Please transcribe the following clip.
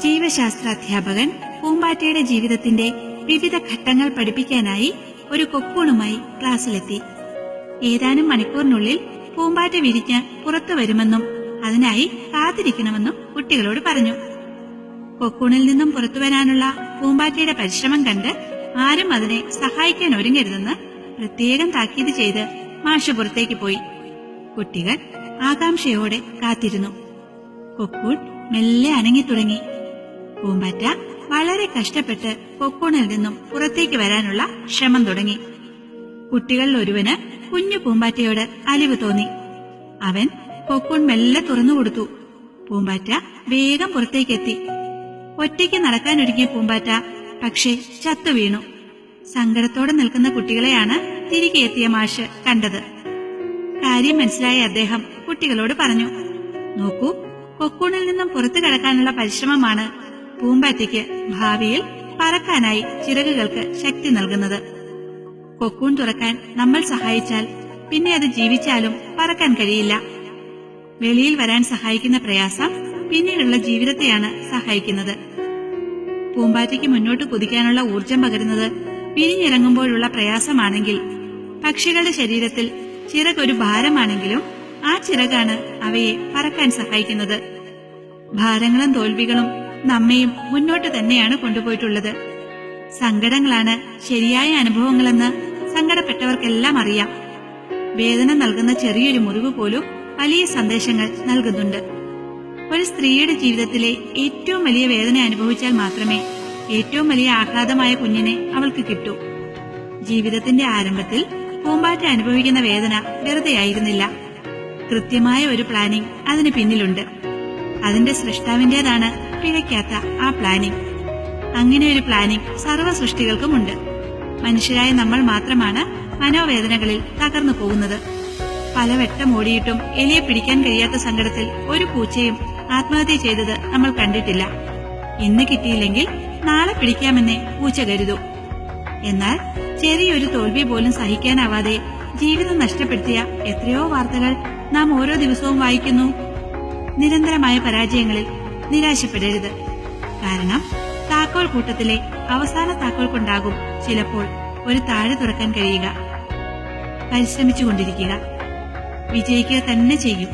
ജീവശാസ്ത്ര അധ്യാപകൻ പൂമ്പാറ്റയുടെ ജീവിതത്തിന്റെ വിവിധ ഘട്ടങ്ങൾ പഠിപ്പിക്കാനായി ഒരു കൊക്കൂണുമായി ക്ലാസ്സിലെത്തി. ഏതാനും മണിക്കൂറിനുള്ളിൽ പൂമ്പാറ്റ വിരിഞ്ഞ് പുറത്തു വരുമെന്നും അതിനായി കാത്തിരിക്കണമെന്നും കുട്ടികളോട് പറഞ്ഞു. കൊക്കൂണിൽ നിന്നും പുറത്തുവരാനുള്ള പൂമ്പാറ്റയുടെ പരിശ്രമം കണ്ട് ആരും അതിനെ സഹായിക്കാൻ ഒരുങ്ങരുതെന്ന് പ്രത്യേകം താക്കീത് ചെയ്ത് മാഷ് പുറത്തേക്ക് പോയി. കുട്ടികൾ ആകാംക്ഷയോടെ കാത്തിരുന്നു. കൊക്കൂൺ മെല്ലെ അനങ്ങിത്തുടങ്ങി. പൂമ്പാറ്റ വളരെ കഷ്ടപ്പെട്ട് കൊക്കൂണിൽ നിന്നും പുറത്തേക്ക് വരാനുള്ള ശ്രമം തുടങ്ങി. കുട്ടികളിൽ ഒരുവന് കുഞ്ഞു പൂമ്പാറ്റയോട് അലിവ് തോന്നി. അവൻ കൊക്കൂൺ മെല്ലെ തുറന്നുകൊടുത്തു. പൂമ്പാറ്റ വേഗം പുറത്തേക്കെത്തി. ഒറ്റയ്ക്ക് നടക്കാനൊരുങ്ങിയ പൂമ്പാറ്റ പക്ഷേ ചത്തു വീണു. സങ്കടത്തോടെ നിൽക്കുന്ന കുട്ടികളെയാണ് തിരികെ എത്തിയ മാഷ് കണ്ടത്. കാര്യം മനസ്സിലായ അദ്ദേഹം കുട്ടികളോട് പറഞ്ഞു, നോക്കൂ, കൊക്കൂണിൽ നിന്നും പുറത്തു കടക്കാനുള്ള പരിശ്രമമാണ് പൂമ്പാറ്റയ്ക്ക് ഭാവിയിൽ പറക്കാനായി ചിറകുകൾക്ക് ശക്തി നൽകുന്നത്. കൊക്കൂൺ തുറക്കാൻ നമ്മൾ സഹായിച്ചാൽ പിന്നെ അത് ജീവിച്ചാലും പറക്കാൻ കഴിയില്ല. വെളിയിൽ വരാൻ സഹായിക്കുന്ന പ്രയാസം പിന്നീടുള്ള ജീവിതത്തെയാണ് സഹായിക്കുന്നത്. പൂമ്പാറ്റയ്ക്ക് മുന്നോട്ട് കുതിക്കാനുള്ള ഊർജം പകരുന്നത് പിരിഞ്ഞിറങ്ങുമ്പോഴുള്ള പ്രയാസമാണെങ്കിൽ, പക്ഷികളുടെ ശരീരത്തിൽ ചിറകൊരു ഭാരമാണെങ്കിലും ആ ചിറകാണ് അവയെ പറക്കാൻ സഹായിക്കുന്നത്. ഭാരങ്ങളും തോൽവികളും നമ്മയും മുന്നോട്ട് തന്നെയാണ് കൊണ്ടുപോയിട്ടുള്ളത്. സങ്കടങ്ങളാണ് ശരിയായ അനുഭവങ്ങളെന്ന് സങ്കടപ്പെട്ടവർക്കെല്ലാം അറിയാം. വേദന നൽകുന്ന ചെറിയൊരു മുറിവ് പോലും വലിയ സന്ദേശങ്ങൾ നൽകുന്നുണ്ട്. ഒരു സ്ത്രീയുടെ ജീവിതത്തിലെ ഏറ്റവും വലിയ വേദന അനുഭവിച്ചാൽ മാത്രമേ ഏറ്റവും വലിയ ആഹ്ലാദമായ കുഞ്ഞിനെ അവൾക്ക് കിട്ടൂ. ജീവിതത്തിന്റെ ആരംഭത്തിൽ പൂമ്പാറ്റ അനുഭവിക്കുന്ന വേദന വെറുതെയായിരുന്നില്ല. കൃത്യമായ ഒരു പ്ലാനിംഗ് അതിന് പിന്നിലുണ്ട്. അതിന്റെ സൃഷ്ടാവിന്റേതാണ് പിഴയ്ക്കാത്ത ആ പ്ലാനിംഗ്. അങ്ങനെ ഒരു പ്ലാനിംഗ് സർവ്വ സൃഷ്ടികൾക്കുമുണ്ട്. മനുഷ്യരായ നമ്മൾ മാത്രമാണ് മനോവേദനകളിൽ തകർന്നു പോകുന്നത്. പലവട്ടം ഓടിയിട്ടും എലിയെ പിടിക്കാൻ കഴിയാത്ത സങ്കടത്തിൽ ഒരു പൂച്ചയും ആത്മഹത്യ ചെയ്തത് നമ്മൾ കണ്ടിട്ടില്ല. ഇന്ന് കിട്ടിയില്ലെങ്കിൽ നാളെ പിടിക്കാമെന്നേ പൂച്ച കരുതൂ. എന്നാൽ ചെറിയൊരു തോൽവി പോലും സഹിക്കാനാവാതെ ജീവിതം നഷ്ടപ്പെടുത്തിയ എത്രയോ വാർത്തകൾ നാം ഓരോ ദിവസവും വായിക്കുന്നു. നിരന്തരമായ പരാജയങ്ങളിൽ നിരാശപ്പെടരുത്. കാരണം താക്കോൽ കൂട്ടത്തിലെ അവസാന താക്കോൽ കൊണ്ടാകും ചിലപ്പോൾ ഒരു താഴെ തുറക്കാൻ കഴിയുക. പരിശ്രമിച്ചുകൊണ്ടിരിക്കുക, വിജയിക്കുക തന്നെ ചെയ്യും.